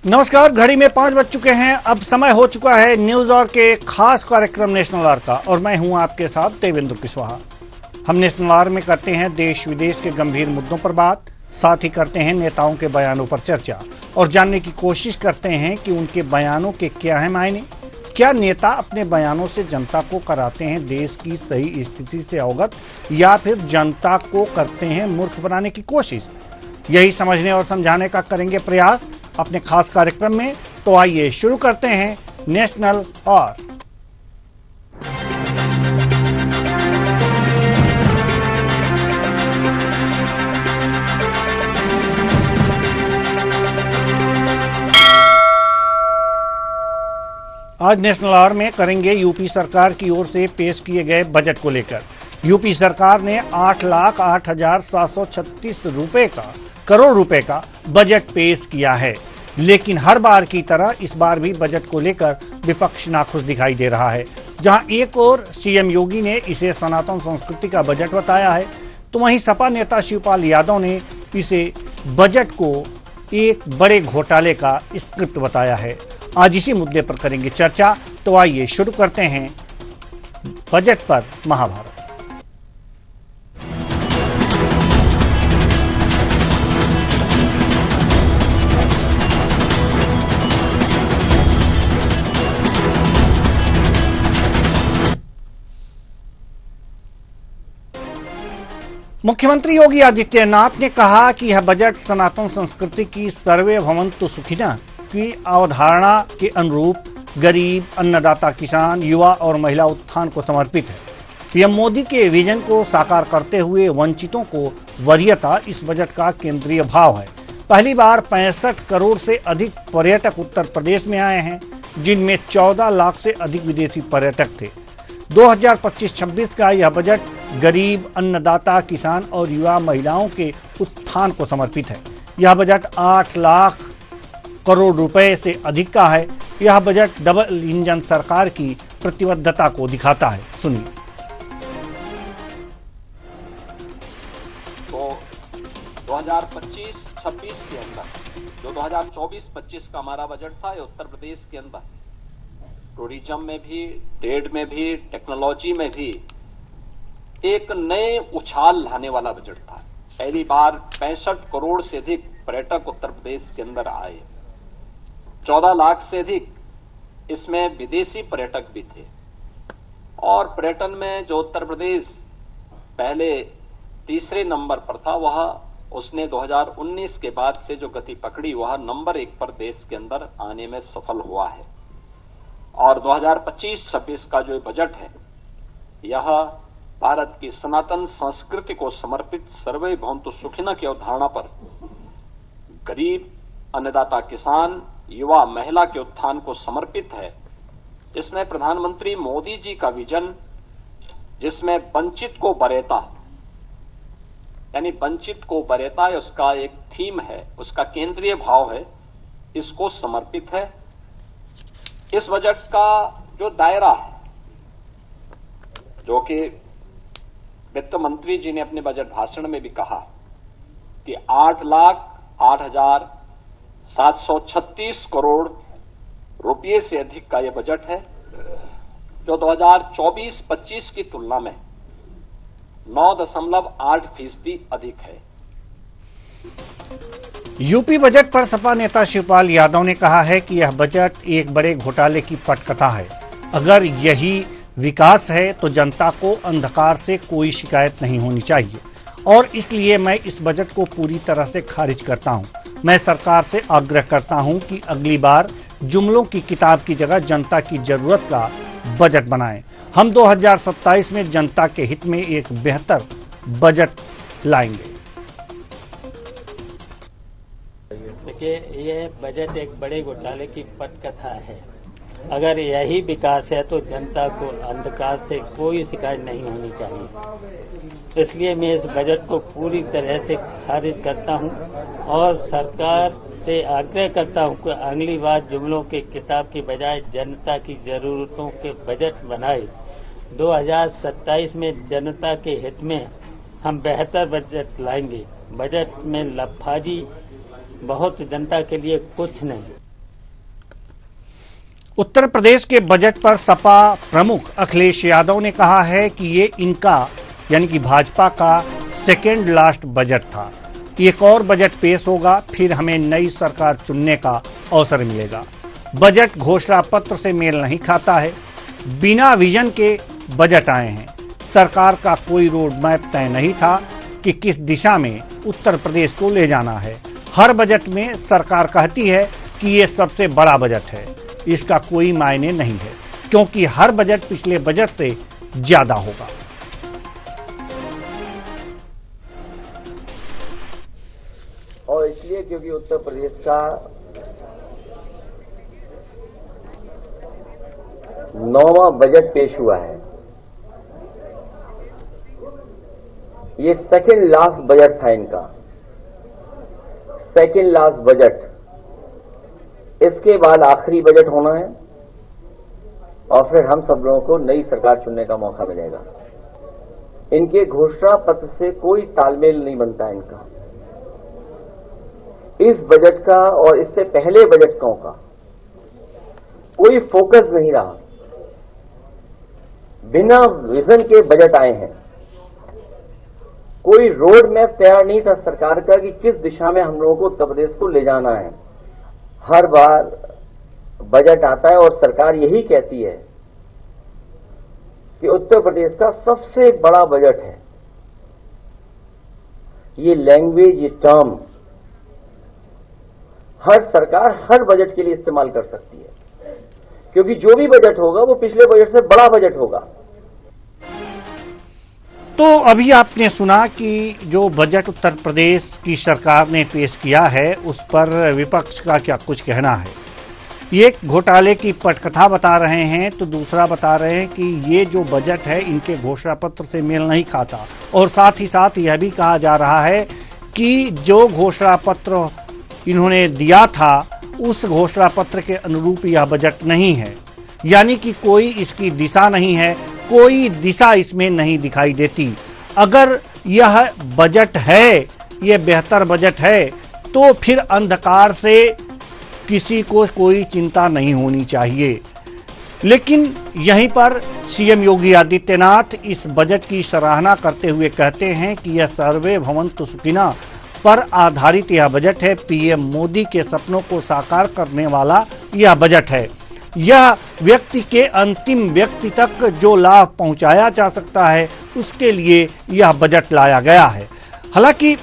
नमस्कार, घड़ी में 5 बज चुके हैं। अब समय हो चुका है न्यूज और के खास कार्यक्रम नेशनल आवर का, और मैं हूं आपके साथ देवेंद्र कुशवाहा। हम नेशनल आवर में करते हैं देश विदेश के गंभीर मुद्दों पर बात, साथ ही करते हैं नेताओं के बयानों पर चर्चा और जानने की कोशिश करते हैं कि उनके बयानों के क्या है मायने। क्या नेता अपने बयानों से जनता को कराते हैं देश की सही स्थिति से अवगत, या फिर जनता को करते हैं मूर्ख बनाने की कोशिश? यही समझने और समझाने का करेंगे प्रयास अपने खास कार्यक्रम में। तो आइए शुरू करते हैं नेशनल आवर। आज नेशनल आवर में करेंगे यूपी सरकार की ओर से पेश किए गए बजट को लेकर। यूपी सरकार ने 8,08,736 करोड़ रुपए का बजट पेश किया है, लेकिन हर बार की तरह इस बार भी बजट को लेकर विपक्ष नाखुश दिखाई दे रहा है। जहां एक ओर सीएम योगी ने इसे सनातन संस्कृति का बजट बताया है, तो वहीं सपा नेता शिवपाल यादव ने इसे बजट को एक बड़े घोटाले का स्क्रिप्ट बताया है। आज इसी मुद्दे पर करेंगे चर्चा। तो आइए शुरू करते हैं बजट पर महाभारत। मुख्यमंत्री योगी आदित्यनाथ ने कहा कि यह बजट सनातन संस्कृति की सर्वे भवन्तु सुखिनः की अवधारणा के अनुरूप गरीब, अन्नदाता किसान, युवा और महिला उत्थान को समर्पित है। पीएम मोदी के विजन को साकार करते हुए वंचितों को वरीयता इस बजट का केंद्रीय भाव है। पहली बार 65 करोड़ से अधिक पर्यटक उत्तर प्रदेश में आए हैं, जिनमें 14 लाख से अधिक विदेशी पर्यटक थे। 2025-26 का यह बजट गरीब, अन्नदाता किसान और युवा महिलाओं के उत्थान को समर्पित है। यह बजट 8 लाख करोड़ रुपए से अधिक का है। यह बजट डबल इंजन सरकार की प्रतिबद्धता को दिखाता है। सुनिए। तो 2025-26 के अंदर जो 2024-25 का हमारा बजट था, ये उत्तर प्रदेश के अंदर टूरिज्म में भी, ट्रेड में भी, टेक्नोलॉजी में भी एक नए उछाल लाने वाला बजट था। पहली बार 65 करोड़ से अधिक पर्यटक उत्तर प्रदेश के अंदर आए। 14 लाख से अधिक इसमें विदेशी पर्यटक भी थे। और पर्यटन में जो उत्तर प्रदेश पहले तीसरे नंबर पर था, वह उसने 2019 के बाद से जो गति पकड़ी, वह नंबर 1 पर देश के अंदर आने में सफल हुआ है। और 2025-26 का जो बजट है, यह भारत की सनातन संस्कृति को समर्पित सर्वे भवन्तु सुखिनः की अवधारणा पर गरीब, अन्नदाता किसान, युवा, महिला के उत्थान को समर्पित है। इसमें प्रधानमंत्री मोदी जी का विजन, जिसमें वंचित को वरीयता, यानी वंचित को वरीयता उसका एक थीम है, उसका केंद्रीय भाव है, इसको समर्पित है। इस बजट का जो दायरा है, जो कि वित्त मंत्री जी ने अपने बजट भाषण में भी कहा कि 8,08,736 करोड़ रुपये से अधिक का यह बजट है, जो 2024-25 की तुलना में 9.8% अधिक है। यूपी बजट पर सपा नेता शिवपाल यादव ने कहा है कि यह बजट एक बड़े घोटाले की पटकथा है। अगर यही विकास है तो जनता को अंधकार से कोई शिकायत नहीं होनी चाहिए, और इसलिए मैं इस बजट को पूरी तरह से खारिज करता हूं। मैं सरकार से आग्रह करता हूं कि अगली बार जुमलों की किताब की जगह जनता की जरूरत का बजट बनाएं। हम 2027 में जनता के हित में एक बेहतर बजट लाएंगे। देखिए, ये बजट एक बड़े घोटाले की पटकथा है। अगर यही विकास है तो जनता को अंधकार से कोई शिकायत नहीं होनी चाहिए। इसलिए मैं इस बजट को पूरी तरह से खारिज करता हूं और सरकार से आग्रह करता हूं कि अगली बार जुमलों के किताब की बजाय जनता की जरूरतों के बजट बनाए। 2027 में जनता के हित में हम बेहतर बजट लाएंगे। बजट में लफाजी बहुत जनता के लिए कुछ नहीं। उत्तर प्रदेश के बजट पर सपा प्रमुख अखिलेश यादव ने कहा है कि ये इनका यानी कि भाजपा का सेकेंड लास्ट बजट था। एक और बजट पेश होगा, फिर हमें नई सरकार चुनने का अवसर मिलेगा। बजट घोषणा पत्र से मेल नहीं खाता है, बिना विजन के बजट आए हैं। सरकार का कोई रोड मैप तय नहीं था कि किस दिशा में उत्तर प्रदेश को ले जाना है। हर बजट में सरकार कहती है कि ये सबसे बड़ा बजट है। इसका कोई मायने नहीं है, क्योंकि हर बजट पिछले बजट से ज्यादा होगा। और इसलिए क्योंकि उत्तर प्रदेश का 9वां बजट पेश हुआ है। ये सेकेंड लास्ट बजट था इनका, सेकेंड लास्ट बजट। इसके बाद आखिरी बजट होना है और फिर हम सब लोगों को नई सरकार चुनने का मौका मिलेगा। इनके घोषणा पत्र से कोई तालमेल नहीं बनता इनका। इस बजट का और इससे पहले बजटों का कोई फोकस नहीं रहा। बिना विजन के बजट आए हैं। कोई रोड मैप तैयार नहीं था सरकार का कि किस दिशा में हम लोगों को उत्तर प्रदेश को ले जाना है। हर बार बजट आता है और सरकार यही कहती है कि उत्तर प्रदेश का सबसे बड़ा बजट है। ये लैंग्वेज, ये टर्म हर सरकार हर बजट के लिए इस्तेमाल कर सकती है, क्योंकि जो भी बजट होगा वो पिछले बजट से बड़ा बजट होगा। तो अभी आपने सुना कि जो बजट उत्तर प्रदेश की सरकार ने पेश किया है उस पर विपक्ष का क्या कुछ कहना है। एक घोटाले की पटकथा बता रहे हैं तो दूसरा बता रहे हैं कि ये जो बजट है इनके घोषणा पत्र से मेल नहीं खाता, और साथ ही साथ यह भी कहा जा रहा है कि जो घोषणा पत्र इन्होंने दिया था उस घोषणा पत्र के अनुरूप यह बजट नहीं है, यानी कि कोई इसकी दिशा नहीं है, कोई दिशा इसमें नहीं दिखाई देती। अगर यह बजट है, यह बेहतर बजट है, तो फिर अंधकार से किसी को कोई चिंता नहीं होनी चाहिए। लेकिन यहीं पर सीएम योगी आदित्यनाथ इस बजट की सराहना करते हुए कहते हैं कि यह सर्वे भवन्तु सुखिनः पर आधारित यह बजट है। पीएम मोदी के सपनों को साकार करने वाला यह बजट है। यह व्यक्ति के अंतिम व्यक्ति तक जो लाभ पहुंचाया जा सकता है उसके लिए यह बजट लाया गया है। हालांकि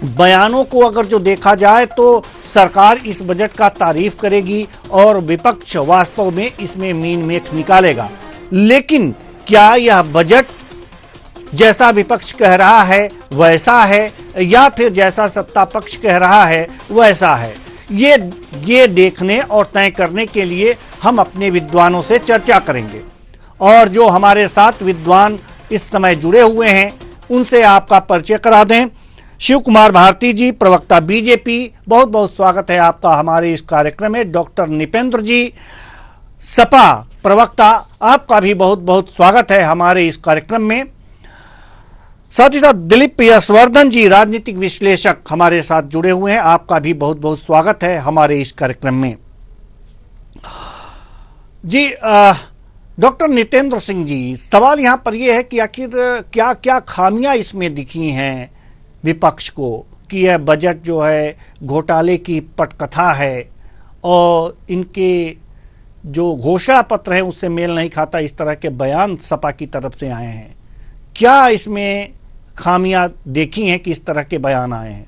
बयानों को अगर जो देखा जाए तो सरकार इस बजट का तारीफ करेगी और विपक्ष वास्तव में इसमें मीन मेख निकालेगा। लेकिन क्या यह बजट जैसा विपक्ष कह रहा है वैसा है या फिर जैसा सत्ता पक्ष कह रहा है वैसा है, ये देखने और तय करने के लिए हम अपने विद्वानों से चर्चा करेंगे। और जो हमारे साथ विद्वान इस समय जुड़े हुए हैं उनसे आपका परिचय करा दें। शिव कुमार भारती जी, प्रवक्ता बीजेपी, बहुत बहुत स्वागत है आपका हमारे इस कार्यक्रम में। डॉक्टर निपेंद्र जी, सपा प्रवक्ता, आपका भी बहुत बहुत स्वागत है हमारे इस कार्यक्रम में। साथ ही साथ दिलीप यशवर्धन जी, राजनीतिक विश्लेषक, हमारे साथ जुड़े हुए हैं, आपका भी बहुत बहुत स्वागत है हमारे इस कार्यक्रम में। जी डॉक्टर नितेंद्र सिंह जी, सवाल यहां पर यह है कि आखिर क्या क्या खामियां इसमें दिखी हैं विपक्ष को कि यह बजट जो है घोटाले की पटकथा है और इनके जो घोषणा पत्र है उससे मेल नहीं खाता, इस तरह के बयान सपा की तरफ से आए हैं। क्या इसमें खामियां देखी हैं कि इस तरह के बयान आए हैं?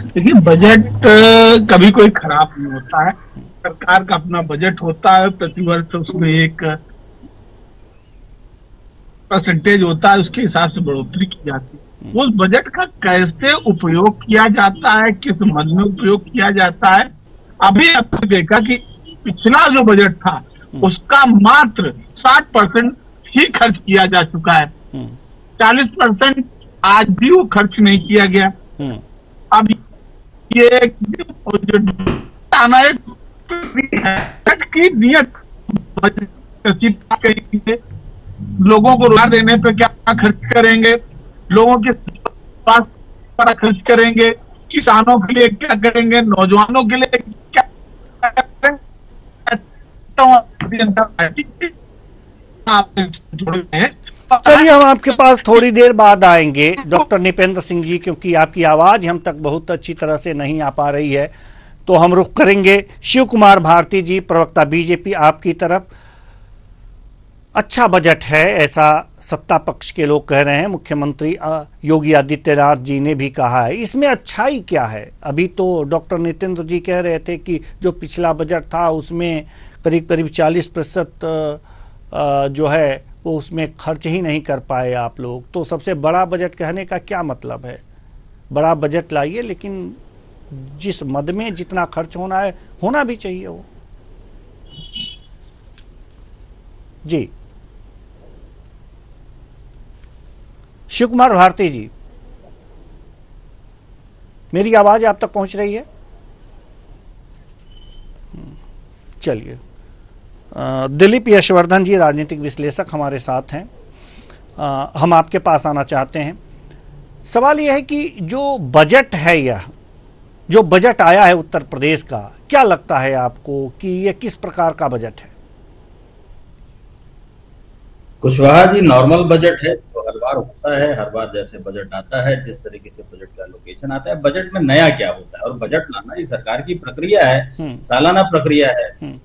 देखिए, बजट कभी कोई खराब नहीं होता है। सरकार का अपना बजट होता है, प्रतिवर्ष उसमें एक परसेंटेज होता है, उसके हिसाब से बढ़ोतरी की जाती है। उस बजट का कैसे उपयोग किया जाता है, किस मद में उपयोग किया जाता है। अभी आपने देखा कि पिछला जो बजट था उसका मात्र 60% ही खर्च किया जा चुका है। 40% आज भी वो खर्च नहीं किया गया। अब ये बजट की नियत लोगों को रोजगार देने पे क्या खर्च करेंगे, लोगों के स्वास्थ्य पर खर्च करेंगे, किसानों के लिए क्या करेंगे, नौजवानों के लिए क्या करेंगे। चलिए हम आपके पास थोड़ी देर बाद आएंगे डॉक्टर निपेंद्र सिंह जी, क्योंकि आपकी आवाज हम तक बहुत अच्छी तरह से नहीं आ पा रही है, तो हम रुख करेंगे शिव कुमार भारती जी, प्रवक्ता बीजेपी, आपकी तरफ। अच्छा बजट है ऐसा सत्ता पक्ष के लोग कह रहे हैं, मुख्यमंत्री योगी आदित्यनाथ जी ने भी कहा है, इसमें अच्छाई क्या है? अभी तो डॉक्टर नितेंद्र जी कह रहे थे कि जो पिछला बजट था उसमें करीब करीब 40% जो है वो उसमें खर्च ही नहीं कर पाए आप लोग। तो सबसे बड़ा बजट कहने का क्या मतलब है? बड़ा बजट लाइए, लेकिन जिस मद में जितना खर्च होना है होना भी चाहिए वो। जी शिव कुमार भारती जी, मेरी आवाज आप तक पहुंच रही है? चलिए, दिलीप यशवर्धन जी राजनीतिक विश्लेषक हमारे साथ हैं, हम आपके पास आना चाहते हैं। सवाल यह है कि जो बजट है, यह जो बजट आया है उत्तर प्रदेश का, क्या लगता है आपको कि यह किस प्रकार का बजट है? कुशवाहा जी, नॉर्मल बजट है तो हर बार होता है, हर बार जैसे बजट आता है जिस तरीके से बजट का एलोकेशन आता है, बजट में नया क्या होता है। और बजट लाना ये सरकार की प्रक्रिया है, सालाना प्रक्रिया है।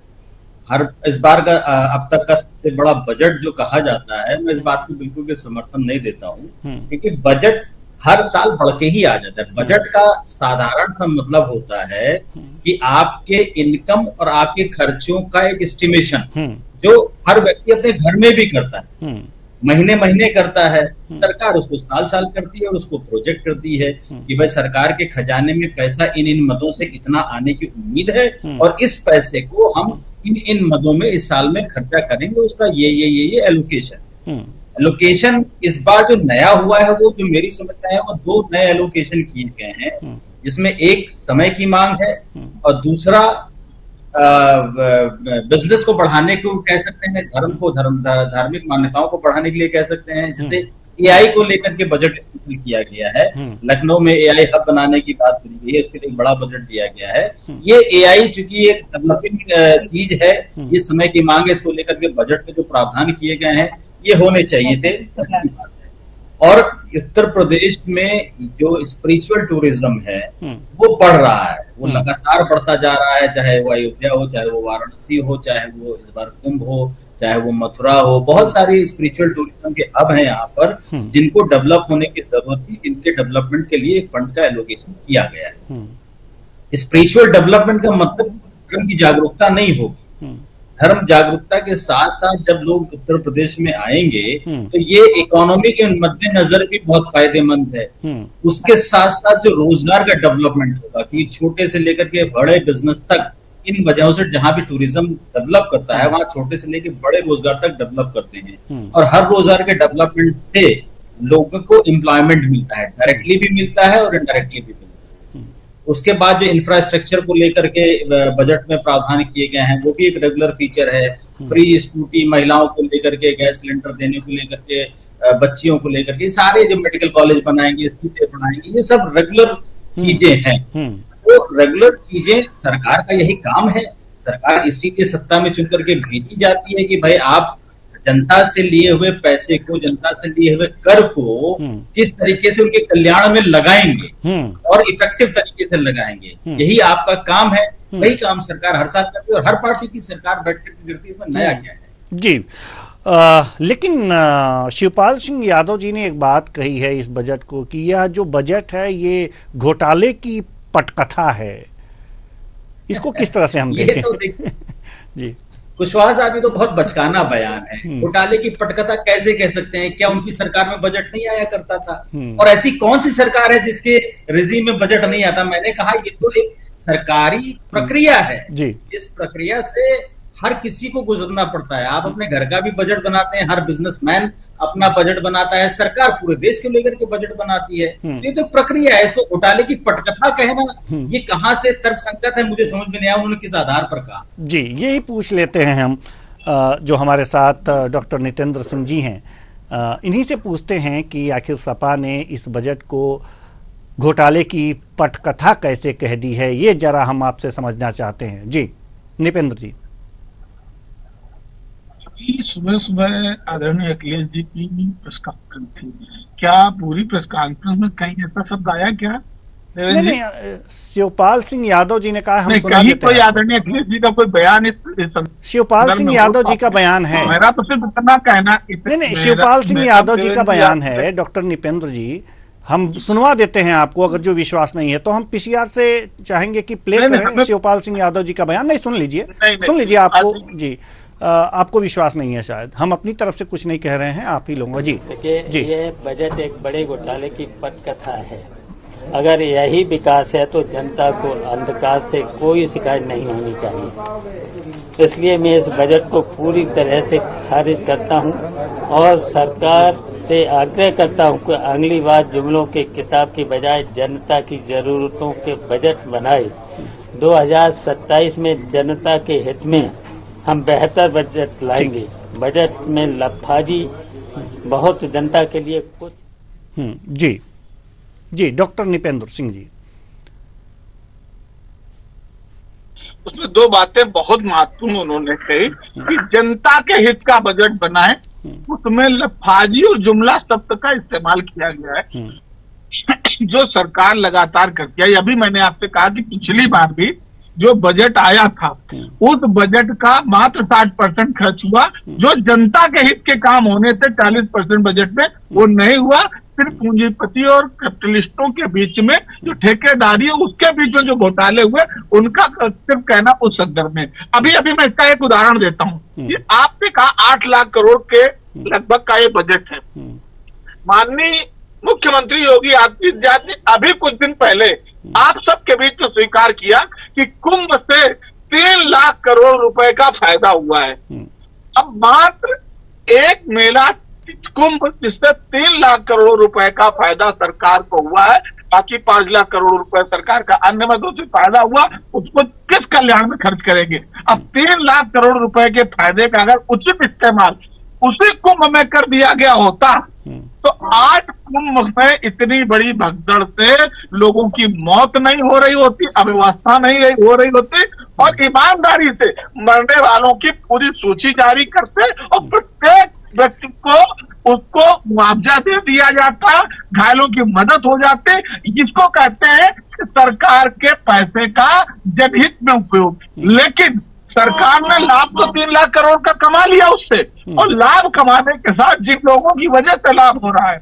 हर इस बार का अब तक का सबसे बड़ा बजट जो कहा जाता है, मैं इस बात को बिल्कुल भी समर्थन नहीं देता हूँ, क्योंकि बजट हर साल बढ़ के ही आ जाता है। बजट का साधारण सा मतलब होता है कि आपके इनकम और आपके खर्चों का एक एस्टिमेशन जो हर व्यक्ति अपने घर में भी करता है, महीने महीने करता है, सरकार उसको साल साल करती है और उसको प्रोजेक्ट करती है कि भाई सरकार के खजाने में पैसा इन मदों से इतना आने की उम्मीद है और इस पैसे को हम इन मदों में इस साल में खर्चा करेंगे, उसका ये एलोकेशन। एलोकेशन इस बार जो नया हुआ है वो जो मेरी समझ में है वो 2 नए एलोकेशन किए गए हैं, जिसमें एक समय की मांग है और दूसरा बिजनेस को बढ़ाने को कह सकते हैं, धार्मिक मान्यताओं को बढ़ाने के लिए कह सकते हैं। जैसे एआई को लेकर के बजट स्पेशल किया गया है, लखनऊ में एआई हब बनाने की बात करी गई है, उसके लिए एक बड़ा बजट दिया गया है। ये एआई चूंकि एक डेवलपिंग चीज है, ये समय की मांग है, इसको लेकर के बजट में जो प्रावधान किए गए हैं ये होने चाहिए थे। और उत्तर प्रदेश में जो स्पिरिचुअल टूरिज्म है वो बढ़ रहा है, वो लगातार बढ़ता जा रहा है, चाहे वो अयोध्या हो, चाहे वो वाराणसी हो, चाहे वो इस बार कुंभ हो, चाहे वो मथुरा हो। बहुत सारी स्पिरिचुअल टूरिज्म के हब हैं यहाँ पर जिनको डेवलप होने की जरूरत थी, जिनके डेवलपमेंट के लिए एक फंड का एलोकेशन किया गया है। स्पिरिचुअल डेवलपमेंट का मतलब धर्म की जागरूकता नहीं होगी। धर्म जागरूकता के साथ साथ जब लोग उत्तर प्रदेश में आएंगे तो ये इकोनॉमी के मद्देनजर भी बहुत फायदेमंद है। उसके साथ साथ जो रोजगार का डेवलपमेंट होगा कि छोटे से लेकर के बड़े बिजनेस तक, इन वजहों से जहां भी टूरिज्म डेवलप करता है वहां छोटे से लेकर बड़े रोजगार तक डेवलप करते हैं, और हर रोजगार के डेवलपमेंट से लोगों को एम्प्लॉयमेंट मिलता है, डायरेक्टली भी मिलता है और इनडायरेक्टली भी मिलता है। उसके बाद जो इंफ्रास्ट्रक्चर को लेकर के बजट में प्रावधान किए गए हैं वो भी एक रेगुलर फीचर है। फ्री स्कूटी महिलाओं को लेकर के, गैस सिलेंडर देने को लेकर के, बच्चियों को लेकर के, सारे जो मेडिकल कॉलेज बनाएंगे, स्कूटें बनाएंगे, ये सब रेगुलर चीजें हैं। तो रेगुलर चीजें सरकार का यही काम है। सरकार इसीलिए सत्ता में चुन करके भेजी जाती है कि भाई आप जनता से लिए हुए पैसे को, जनता से लिए हुए कर को किस तरीके से उनके कल्याण में लगाएंगे और इफेक्टिव तरीके से लगाएंगे, यही आपका काम है। वही काम सरकार हर साल करती है और हर पार्टी की सरकार बैठ कर करती है, इसमें नया क्या है? जी लेकिन शिवपाल सिंह यादव जी ने एक बात कही है इस बजट को कि यह जो बजट है ये घोटाले की पटकथा है, इसको किस तरह से हम देखें? तो जी, कुशवाहा साहब तो बहुत बचकाना बयान है। घोटाले की पटकथा कैसे कह सकते हैं? क्या उनकी सरकार में बजट नहीं आया करता था? और ऐसी कौन सी सरकार है जिसके रिजीम में बजट नहीं आता? मैंने कहा ये तो एक सरकारी प्रक्रिया है जी। इस प्रक्रिया से हर किसी को गुजरना पड़ता है। आप अपने घर का भी बजट बनाते हैं, हर बिजनेसमैन अपना बजट बनाता है, सरकार पूरे देश को लेकर के बजट बनाती है। ये तो प्रक्रिया है, इसको घोटाले की पटकथा कहना ये कहां से तर्कसंगत है, मुझे समझ में नहीं आया उन्होंने किस आधार पर कहा। जी, यही पूछ लेते हैं हम जो हमारे साथ डॉक्टर नितेंद्र सिंह जी हैं, इन्हीं से पूछते हैं कि आखिर सपा ने इस बजट को घोटाले की पटकथा कैसे कह दी है, ये जरा हम आपसे समझना चाहते हैं। जी निपेंद्र जी। सुबह सुबह आदरणीय अखिलेश जी की प्रेस कॉन्फ्रेंस थी, क्या पूरी प्रेस कॉन्फ्रेंस में कहीं ऐसा शब्द आया क्या? नहीं, शिवपाल सिंह यादव जी ने कहा, हम सुना कहीं देते कोई हैं। आदरणीय अखिलेश जी का कोई बयान शिवपाल सिंह यादव जी का बयान है। मेरा तो सिर्फ इतना कहना, नहीं, शिवपाल सिंह यादव जी का बयान है। डॉक्टर निपेंद्र जी, हम सुनवा देते हैं आपको, अगर जो विश्वास नहीं है तो हम पीसीआर से चाहेंगे कि प्ले करें शिवपाल सिंह यादव जी का बयान। नहीं, सुन लीजिए, सुन लीजिए। आपको जी आपको विश्वास नहीं है शायद, हम अपनी तरफ से कुछ नहीं कह रहे हैं, आप ही लोग। जी देखिए, ये बजट एक बड़े घोटाले की पटकथा है। अगर यही विकास है तो जनता को अंधकार से कोई शिकायत नहीं होनी चाहिए। इसलिए मैं इस बजट को पूरी तरह से खारिज करता हूं और सरकार से आग्रह करता हूं कि अगली बार जुमलों के किताब की बजाय जनता की जरूरतों के बजट बनाए। 2027 में जनता के हित में हम बेहतर बजट लाएंगे। बजट में लफाजी बहुत, जनता के लिए कुछ। जी जी, डॉक्टर निपेंद्र सिंह जी। उसमें दो बातें बहुत महत्वपूर्ण उन्होंने कही कि जनता के हित का बजट बनाए, उसमें लफाजी और जुमला शब्द का इस्तेमाल किया गया है जो सरकार लगातार करती है। अभी मैंने आपसे कहा कि पिछली बार भी जो बजट आया था उस बजट का मात्र 60% खर्च हुआ, जो जनता के हित के काम होने थे 40% बजट में वो नहीं हुआ। सिर्फ पूंजीपति और कैपिटलिस्टों के बीच में जो ठेकेदारी है उसके बीच में जो घोटाले हुए उनका सिर्फ कहना उस संदर्भ में। अभी अभी मैं इसका एक उदाहरण देता हूँ कि आपने कहा 8 लाख करोड़ के लगभग का ये बजट है। माननीय मुख्यमंत्री योगी आदित्यनाथ ने अभी कुछ दिन पहले आप सबके बीच में स्वीकार किया कि कुंभ से 3 लाख करोड़ रुपए का फायदा हुआ है। अब मात्र एक मेला कुंभ जिससे 3 लाख करोड़ रुपए का फायदा सरकार को हुआ है, बाकी 5 लाख करोड़ रुपए सरकार का अन्य मदों से फायदा हुआ, उसको किस कल्याण में खर्च करेंगे? अब 3 लाख करोड़ रुपए के फायदे का अगर उचित इस्तेमाल उसी कुंभ में कर दिया गया होता तो 8 कुंभ में इतनी बड़ी भगदड़ से लोगों की मौत नहीं हो रही होती, अव्यवस्था नहीं हो रही होती, और ईमानदारी से मरने वालों की पूरी सूची जारी करते और प्रत्येक व्यक्ति को उसको मुआवजा दे दिया जाता, घायलों की मदद हो जाती। जिसको कहते हैं सरकार के पैसे का जनहित में उपयोग। लेकिन सरकार ने लाभ तो 3 लाख करोड़ का कमा लिया उससे, और लाभ कमाने के साथ जिन लोगों की वजह से लाभ हो रहा है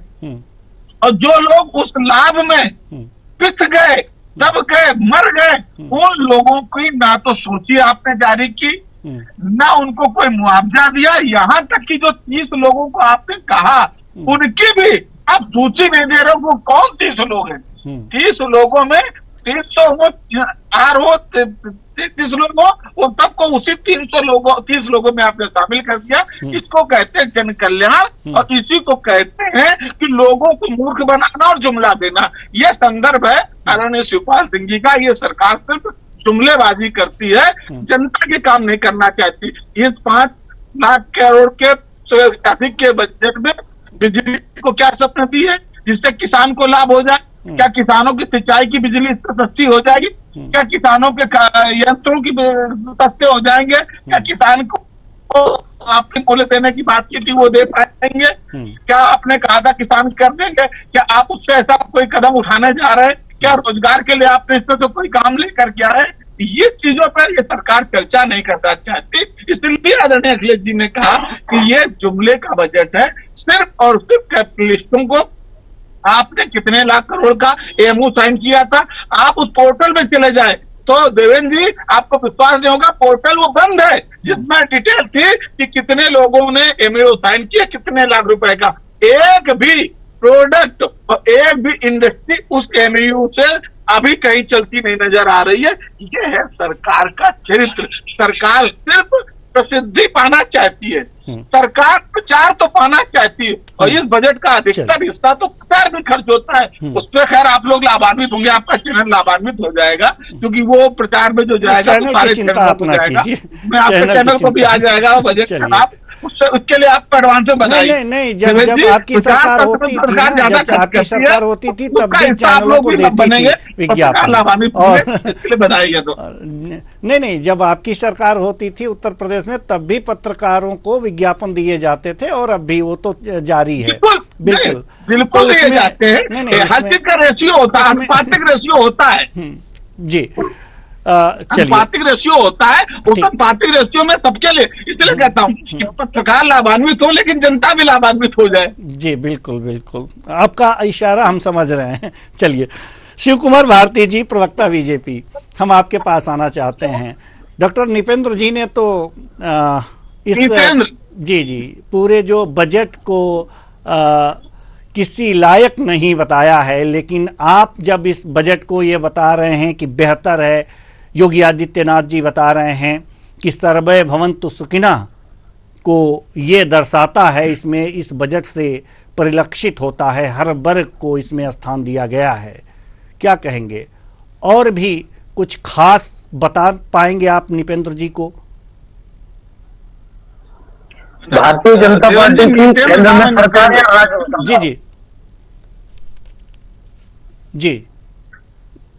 और जो लोग उस लाभ में पिस गए, दब गए, मर गए, उन लोगों की ना तो सूची आपने जारी की, ना उनको कोई मुआवजा दिया। यहाँ तक कि जो 30 लोगों को आपने कहा उनकी भी आप सूची नहीं दे रहे हो। वो कौन 30 लोग हैं? 30 लोगों में 300 हो, 30 लोग हो, वो सबको उसी 30 लोगों में आपने शामिल कर दिया। इसको कहते हैं जन कल्याण, और इसी को कहते हैं कि लोगों को मूर्ख बनाना और जुमला देना। यह संदर्भ है आदरणीय शिवपाल सिंह जी का। ये सरकार सिर्फ जुमलेबाजी करती है, जनता के काम नहीं करना चाहती। इस 5 लाख करोड़ के अधिक के बजट में बिजली को क्या सपना दी है जिससे किसान को लाभ हो जाए? क्या किसानों की सिंचाई की बिजली सस्ती हो जाएगी? क्या किसानों के यंत्रों की सस्ते हो जाएंगे? क्या किसान को आपने मूल्य देने की बात की थी वो दे पाएंगे? क्या आपने कहा था किसान कर देंगे? क्या आप उससे ऐसा कोई कदम उठाने जा रहे हैं? क्या रोजगार के लिए आपने इसमें तो कोई काम लेकर के आए? ये चीजों पर ये सरकार चर्चा नहीं करना चाहती। इसलिए आदरणीय अखिलेश जी ने कहा कि ये जुमले का बजट है। सिर्फ और सिर्फ कैपिटलिस्टों को आपने कितने लाख करोड़ का एमओ साइन किया था, आप उस पोर्टल में चले जाए तो देवेंद्र जी आपको विश्वास नहीं होगा, पोर्टल वो बंद है जिसमें डिटेल थी कि कितने लोगों ने एमओ साइन किया, कितने लाख रुपए का। एक भी प्रोडक्ट और एक भी इंडस्ट्री उस एमओ से अभी कहीं चलती नहीं नजर आ रही है। ये है सरकार का चरित्र। सरकार सिर्फ प्रसिद्धि पाना चाहती है, सरकार प्रचार तो पाना चाहती है, और इस बजट का अधिकतर हिस्सा तो प्रचार में खर्च होता है। उस पर खैर आप लोग लाभान्वित होंगे, आपका चैनल लाभान्वित हो जाएगा, क्योंकि वो प्रचार में जो जाएगा तो सारे चैनल को जाएगा। मैं आपके चैनल को भी आ जाएगा बजट का लाभ। उसके लिए आपको एडवांस में बधाई। नहीं, जब आपकी सरकार होती थी ना, जब आपकी सरकार होती थी तब भी चैनलों को देती थी विज्ञापन, और बधाई है तो नहीं, जब आपकी सरकार होती थी उत्तर प्रदेश में तब भी पत्रकारों को विज्ञापन दिए जाते थे, और अब भी वो तो जारी है। बिल्कुल दिए जाते हैं। हर चीज का रेशियो होता है, अनुपातिक रेशियो होता है जी। अनुपातिक रेशियो होता है, उस अनुपातिक रेशियो में सबके लिए, इसलिए कहता हूँ कि पत्रकार लाभान्वित हो लेकिन जनता भी लाभान्वित हो जाए। जी बिल्कुल, आपका इशारा हम समझ रहे हैं। चलिए, शिव कुमार भारती जी, प्रवक्ता बीजेपी, हम आपके पास आना चाहते हैं। डॉक्टर निपेंद्र जी ने तो इस जी पूरे जो बजट को किसी लायक नहीं बताया है, लेकिन आप जब इस बजट को ये बता रहे हैं कि बेहतर है, योगी आदित्यनाथ जी बता रहे हैं कि सर्वे भवन्तु सुखिनः को ये दर्शाता है, इसमें इस बजट से परिलक्षित होता है, हर वर्ग को इसमें स्थान दिया गया है। क्या कहेंगे? और भी कुछ खास बता पाएंगे आप निपेंद्र जी को? भारतीय जनता पार्टी की केंद्र में सरकार या जी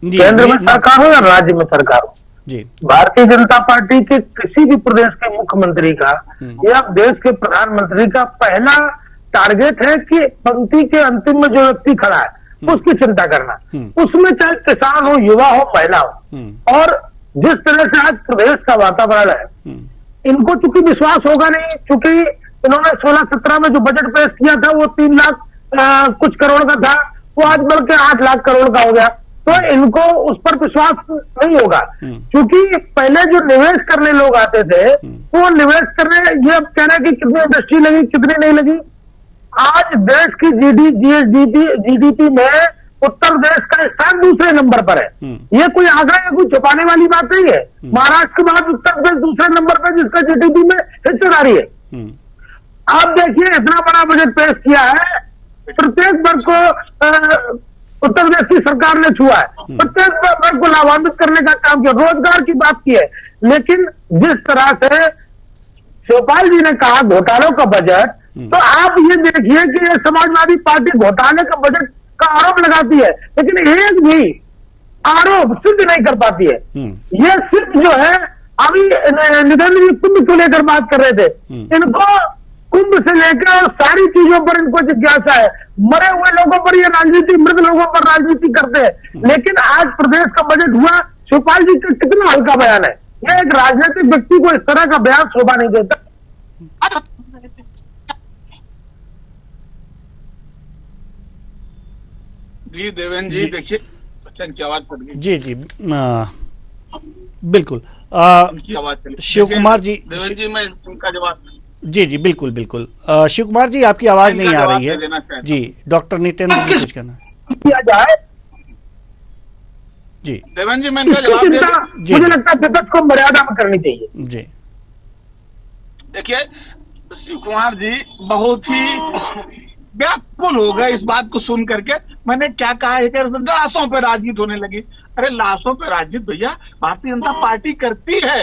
केंद्र में सरकार हो या राज्य में सरकार हो जी, भारतीय जनता पार्टी के किसी भी प्रदेश के मुख्यमंत्री का या देश के प्रधानमंत्री का पहला टारगेट है कि पंक्ति के अंतिम में जो व्यक्ति खड़ा है उसकी चिंता करना, उसमें चाहे किसान हो, युवा हो, महिला हो। और जिस तरह से आज प्रदेश का वातावरण है, इनको चूंकि विश्वास होगा नहीं, चूंकि इन्होंने 16-17 में जो बजट पेश किया था वो 3 लाख कुछ करोड़ का था, वो आज बढ़ के 8 लाख करोड़ का हो गया, तो इनको उस पर विश्वास नहीं होगा। क्योंकि पहले जो निवेश करने लोग आते थे वो निवेश करने ये अब कहना कि कितनी इंडस्ट्री लगी, कितनी नहीं लगी। आज देश की जीडीपी में उत्तर प्रदेश का स्थान दूसरे नंबर पर है। ये कोई आंकड़ा या कोई छुपाने वाली बात नहीं है। महाराष्ट्र के बाद उत्तर प्रदेश दूसरे नंबर पर जिसका जीडीपी में हिस्सेदारी है। आप देखिए, इतना बड़ा बजट पेश किया है, प्रत्येक वर्ग को उत्तर प्रदेश की सरकार ने छुआ है, प्रत्येक वर्ग को लाभान्वित करने का काम किया, रोजगार की बात की है। लेकिन जिस तरह से शिवपाल जी ने कहा घोटालों का बजट, तो आप ये देखिए कि ये समाजवादी पार्टी घोटाले का बजट का आरोप लगाती है, लेकिन एक भी आरोप सिद्ध नहीं कर पाती है। ये सिर्फ जो है, अभी निधन जी कुंभ को लेकर बात कर रहे थे, इनको कुंभ से लेकर सारी चीजों पर इनको जिज्ञासा है। मरे हुए लोगों पर ये राजनीति, मृत लोगों पर राजनीति करते हैं। लेकिन आज प्रदेश का बजट हुआ, शिवपाल जी का कितना हल्का बयान है। ये एक राजनीतिक व्यक्ति को इस तरह का बयान शोभा नहीं देता। जी देवेंद्र जी, देखिए बच्चन की आवाज पड़ गई। जी बिल्कुल। शिव कुमार जी, देवेंद्र जी, मैं उनका जवाब जी बिल्कुल। शिव कुमार जी, आपकी आवाज नहीं आ रही है जी। डॉक्टर नितेंद्र जी कुछ कहना किया जाए जी। देवेंद्र जी, मैं इनका जवाब मुझे लगता है विपक्ष को मर्यादा में करनी चाहिए जी। देखिए, शिव कुमार जी बहुत ही व्याकुल हो गए इस बात को सुन करके। मैंने क्या कहा है कि लाशों पर राजनीति होने लगी। अरे लाशों पर राजनीति भैया भारतीय जनता पार्टी करती है,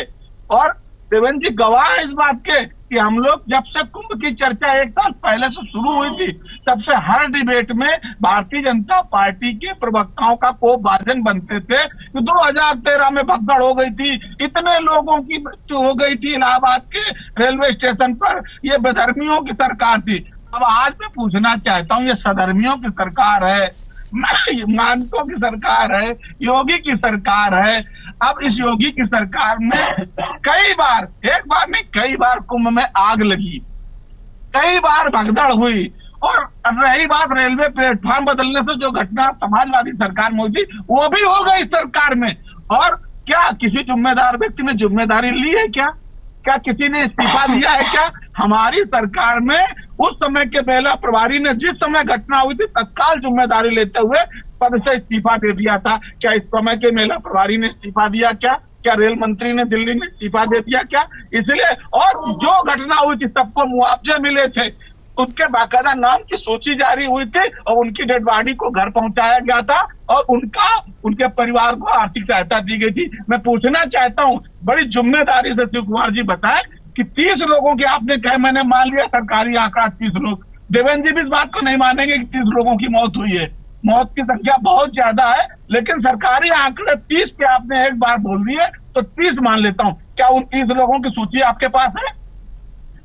और देवेंद्र जी गवाह है इस बात के कि हम लोग जब से कुंभ की चर्चा 1 साल पहले से शुरू हुई थी, तब से हर डिबेट में भारतीय जनता पार्टी के प्रवक्ताओं का कोपभाजन बनते थे कि 2013 में भगदड़ हो गई थी, इतने लोगों की मृत्यु हो गई थी इलाहाबाद के रेलवे स्टेशन पर, ये बेधर्मियों की सरकार थी। अब आज मैं पूछना चाहता हूँ, ये सधर्मियों की सरकार है, मानकों की सरकार है, योगी की सरकार है। अब इस योगी की सरकार में कई बार, एक बार नहीं कई बार कुंभ में आग लगी, कई बार भगदड़ हुई, और रही बात रेलवे प्लेटफॉर्म बदलने से जो घटना समाजवादी सरकार में हुई थी, वो भी हो गई इस सरकार में। और क्या किसी जिम्मेदार व्यक्ति ने जिम्मेदारी ली है? क्या किसी ने इस्तीफा दिया है? क्या हमारी सरकार में उस समय के महिला प्रभारी ने जिस समय घटना हुई थी तत्काल जिम्मेदारी लेते हुए पद से इस्तीफा दे दिया था? क्या इस समय के महिला प्रभारी ने इस्तीफा दिया? क्या रेल मंत्री ने दिल्ली में इस्तीफा दे दिया? क्या इसलिए, और जो घटना हुई थी सबको मुआवजे मिले थे, उनके बाकायदा नाम की सूची जारी हुई थी, और उनकी डेड बॉडी को घर पहुंचाया गया था, और उनके परिवार को आर्थिक सहायता दी गई थी। मैं पूछना चाहता हूं, बड़ी जिम्मेदारी से शिव कुमार जी बताएं कि 30 लोगों के आपने कहे, मैंने मान लिया सरकारी आंकड़ा 30 लोग, देवेंद्र जी भी इस बात को नहीं मानेंगे कि 30 लोगों की मौत हुई है। मौत की संख्या बहुत ज्यादा है, लेकिन सरकारी आंकड़े 30 के आपने एक बार बोल दिए तो 30 मान लेता हूं। क्या उन 30 लोगों की सूची आपके पास है?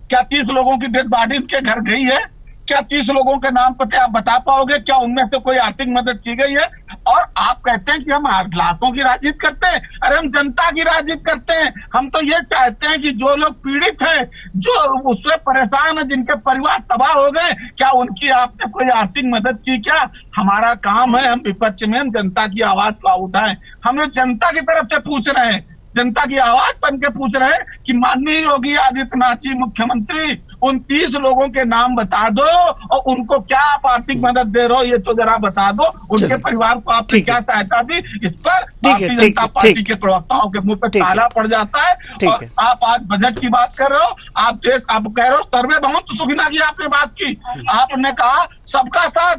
क्या 30 लोगों की डेड बॉडी के घर गई है? क्या 30 लोगों के नाम पते आप बता पाओगे? क्या उनमें से कोई आर्थिक मदद की गई है? और आप कहते हैं कि हम लाखों की राजनीति करते हैं। अरे हम जनता की राजनीति करते हैं। हम तो ये चाहते हैं कि जो लोग पीड़ित हैं, जो उससे परेशान है, जिनके परिवार तबाह हो गए, क्या उनकी आपने कोई आर्थिक मदद की? क्या हमारा काम है, हम विपक्ष में हम जनता की आवाज को उठाएं। हम लोग जनता की तरफ से पूछ रहे हैं, जनता की आवाज बन के पूछ रहे हैं कि माननीय योगी आदित्यनाथ जी मुख्यमंत्री, उन 30 लोगों के नाम बता दो और उनको क्या आप आर्थिक मदद दे रहे हो, ये तो जरा बता दो। उनके परिवार को आपने क्या सहायता दी? इस पर भारतीय जनता पार्टी के प्रवक्ताओं के मुंह पर ताला पड़ जाता है। और आप आज बजट की बात कर रहे हो, आप कह रहे हो सर्वे भवंतु सुखिनः की आपने बात की, आपने कहा सबका साथ।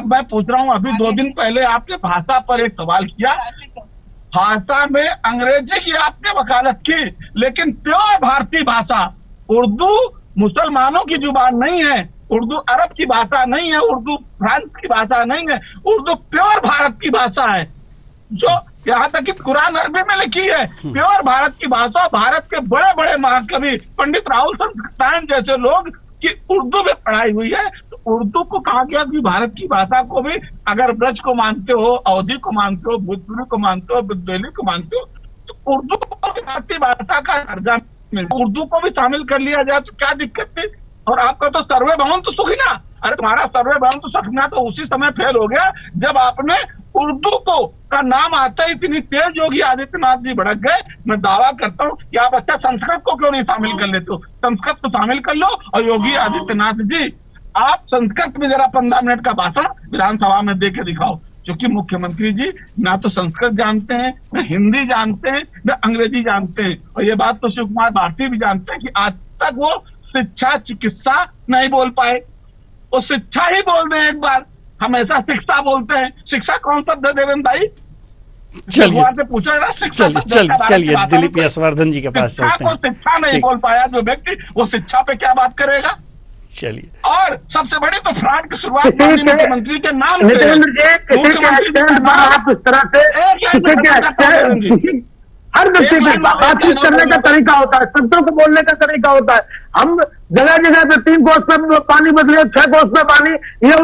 मैं पूछ रहा हूँ, अभी 2 दिन पहले आपने भाषा पर एक सवाल किया, भाषा में अंग्रेजी की आपने वकालत की, लेकिन प्योर भारतीय भाषा उर्दू मुसलमानों की जुबान नहीं है, उर्दू अरब की भाषा नहीं है, उर्दू फ्रांस की भाषा नहीं है, उर्दू प्योर भारत की भाषा है, जो यहाँ तक कि कुरान अरबी में लिखी है। प्योर भारत की भाषा, भारत के बड़े बड़े महाकवि पंडित राहुल संस्कृतायन जैसे लोग की उर्दू में पढ़ाई हुई है। तो उर्दू को कहा गया कि भारत की भाषा को भी, अगर ब्रज को मानते हो, अवधी को मानते हो, भोजपुरी को मानते हो, बुंदेली को मानते हो, तो उर्दू को भी भारतीय भाषा का दर्जा मिलता, उर्दू को भी शामिल कर लिया जाए तो क्या दिक्कत थी? और आपका तो सर्वे भवंतु सुखिनः, अरे तुम्हारा सर्वे भवंतु सुखिनः तो उसी समय फेल हो गया जब आपने उर्दू को का नाम आता ही इतनी तेज योगी आदित्यनाथ जी भड़क गए। मैं दावा करता हूँ कि आप अच्छा संस्कृत को क्यों नहीं शामिल कर लेते हो? संस्कृत को शामिल कर लो। और योगी आदित्यनाथ जी, आप संस्कृत में जरा 15 मिनट का भाषण विधानसभा में दे के दिखाओ, क्योंकि मुख्यमंत्री जी ना तो संस्कृत जानते हैं, न हिंदी जानते हैं, न अंग्रेजी जानते हैं। और ये बात तो शिव कुमार भारती भी जानते हैं कि आज तक वो शिक्षा चिकित्सा नहीं बोल पाए। वो शिक्षा ही बोल दें एक बार, हमेशा शिक्षा बोलते हैं। शिक्षा कौन शब्द है देवेंद्र भाई? चलिए से पूछा जा शिक्षा चलिए दिलीप यशवर्धन जी के पास चलते हैं। शिक्षा नहीं बोल पाया जो व्यक्ति, वो शिक्षा पे क्या बात करेगा? चलिए, और सबसे बड़ी तो फ्रॉड की शुरुआत मुख्यमंत्री के नाम से। आप इस तरह से हर व्यक्ति के बातचीत करने का तरीका होता है, शब्दों को बोलने का तरीका होता है। हम जगह जगह पे 3 कोस पे पानी बदले, 6 कोस पे पानी, ये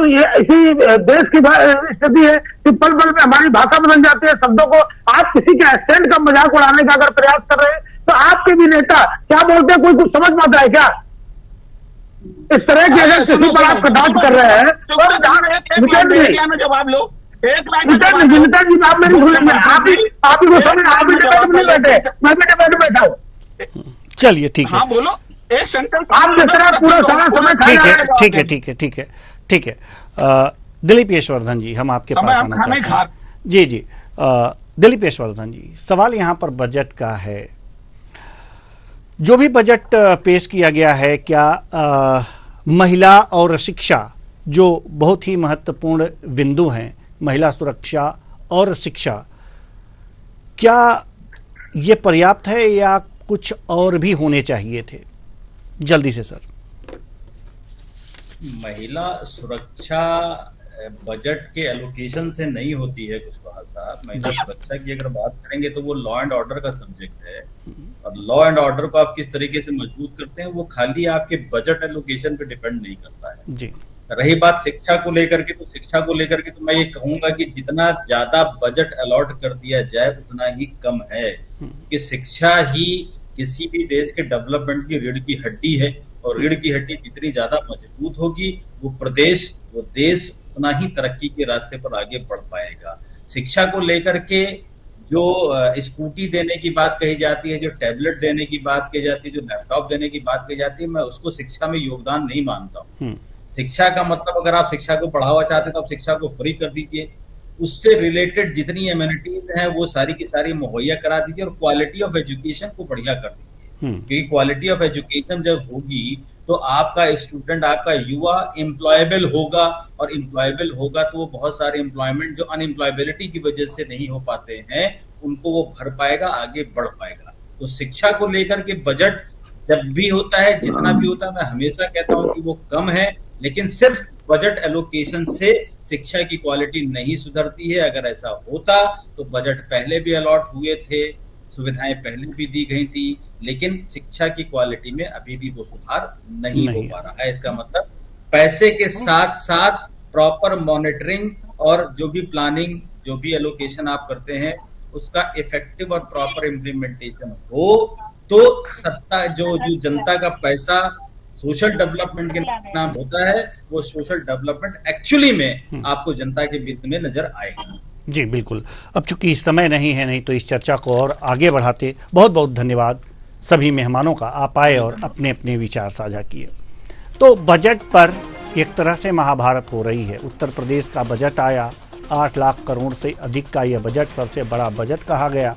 इसी देश की स्थिति है कि पल पल में हमारी भाषा बदल जाती है। शब्दों को आप किसी के एक्सेंट का मजाक उड़ाने का अगर प्रयास कर रहे हैं तो आपके भी नेता क्या बोलते हैं, कोई कुछ समझ पाता है क्या? इस तरह की अगर किसी पर आप कटाक्ष कर रहे हैं तो जवाब लो। नितिन जी आप मेरी सुनेंगे, आप ही गुस्सा में, आप भी डिबेट में नहीं बैठे, मैं भी डिबेट में बैठा हूँ। चलिए ठीक है, हाँ बोलो एक सेंटेंस। आप जिस तरह पूरा समय ठीक है। दिलीप यशवर्धन जी, हम आपके पास आना चाहते हैं। जी दिलीप यशवर्धन जी, सवाल यहाँ पर बजट का है। जो भी बजट पेश किया गया है, क्या महिला और शिक्षा, जो बहुत ही महत्वपूर्ण बिंदु हैं, महिला सुरक्षा और शिक्षा, क्या ये पर्याप्त है या कुछ और भी होने चाहिए थे? जल्दी से सर। महिला सुरक्षा बजट के एलोकेशन से नहीं होती है कुछ साहब। महिला सुरक्षा की अगर बात करेंगे तो वो लॉ एंड ऑर्डर का सब्जेक्ट है, और लॉ एंड ऑर्डर को आप किस तरीके से मजबूत करते हैं वो खाली आपके बजट एलोकेशन पे डिपेंड नहीं करता है जी। रही बात शिक्षा को लेकर के, तो शिक्षा को लेकर के तो मैं ये कहूंगा कि जितना ज्यादा बजट अलॉट कर दिया जाए उतना ही कम है, कि शिक्षा ही किसी भी देश के डेवलपमेंट की रीढ़ की हड्डी है, और रीढ़ की हड्डी जितनी ज्यादा मजबूत होगी वो देश उतना ही तरक्की के रास्ते पर आगे बढ़ पाएगा। शिक्षा को लेकर के जो स्कूटी देने की बात कही जाती है, जो टैबलेट देने की बात कही जाती है, जो लैपटॉप देने की बात कही जाती है, मैं उसको शिक्षा में योगदान नहीं मानता हूँ। शिक्षा का मतलब अगर आप शिक्षा को बढ़ावा चाहते हैं तो आप शिक्षा को फ्री कर दीजिए, उससे रिलेटेड जितनी एमिनिटीज हैं वो सारी की सारी मुहैया करा दीजिए, और क्वालिटी ऑफ एजुकेशन को बढ़िया कर दीजिए। क्योंकि क्वालिटी ऑफ एजुकेशन जब होगी तो आपका स्टूडेंट, आपका युवा एम्प्लॉयबल होगा, और एम्प्लॉयबल होगा तो वो बहुत सारे एम्प्लॉयमेंट जो अनएम्प्लॉयबिलिटी की वजह से नहीं हो पाते हैं उनको वो भर पाएगा, आगे बढ़ पाएगा। तो शिक्षा को लेकर के बजट जब भी होता है, जितना भी होता है, मैं हमेशा कहता हूं कि वो कम है, लेकिन सिर्फ बजट एलोकेशन से शिक्षा की क्वालिटी नहीं सुधरती है। अगर ऐसा होता तो बजट पहले भी अलॉट हुए थे, सुविधाएं पहले भी दी गई थी, लेकिन शिक्षा की क्वालिटी में अभी भी वो सुधार नहीं हो पा रहा है। इसका मतलब पैसे के साथ साथ प्रॉपर मॉनिटरिंग और जो भी प्लानिंग, जो भी एलोकेशन आप करते हैं, उसका इफेक्टिव और प्रॉपर इम्प्लीमेंटेशन हो तो सत्ता जो जनता का पैसा सोशल डेवलपमेंट के नाम होता है, वो सोशल डेवलपमेंट एक्चुअली में आपको जनता के वित्त में नजर आएगा। जी बिल्कुल। अब चूंकि समय नहीं है, नहीं तो इस चर्चा को और आगे बढ़ाते। बहुत बहुत धन्यवाद सभी मेहमानों का, आप आए और अपने अपने विचार साझा किए। तो बजट पर एक तरह से महाभारत हो रही है। उत्तर प्रदेश का बजट आया, 8 लाख करोड़ से अधिक का यह बजट सबसे बड़ा बजट कहा गया।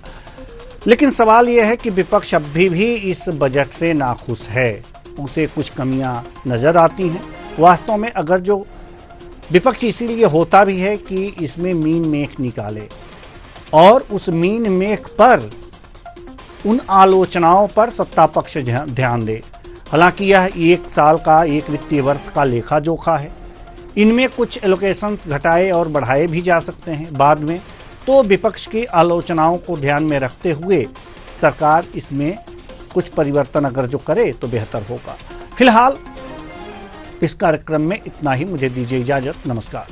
लेकिन सवाल यह है कि विपक्ष अभी भी इस बजट से नाखुश है, उसे कुछ कमियां नजर आती हैं। वास्तव में अगर जो विपक्ष इसीलिए होता भी है कि इसमें मीन मेख निकाले और उस मीन मेख पर, उन आलोचनाओं पर सत्ता पक्ष ध्यान दे। हालांकि यह 1 साल का, 1 वित्तीय वर्ष का लेखा जोखा है, इनमें कुछ एलोकेशंस घटाए और बढ़ाए भी जा सकते हैं बाद में। तो विपक्ष की आलोचनाओं को ध्यान में रखते हुए सरकार इसमें कुछ परिवर्तन अगर जो करे तो बेहतर होगा। फिलहाल इस कार्यक्रम में इतना ही। मुझे दीजिए इजाजत। नमस्कार।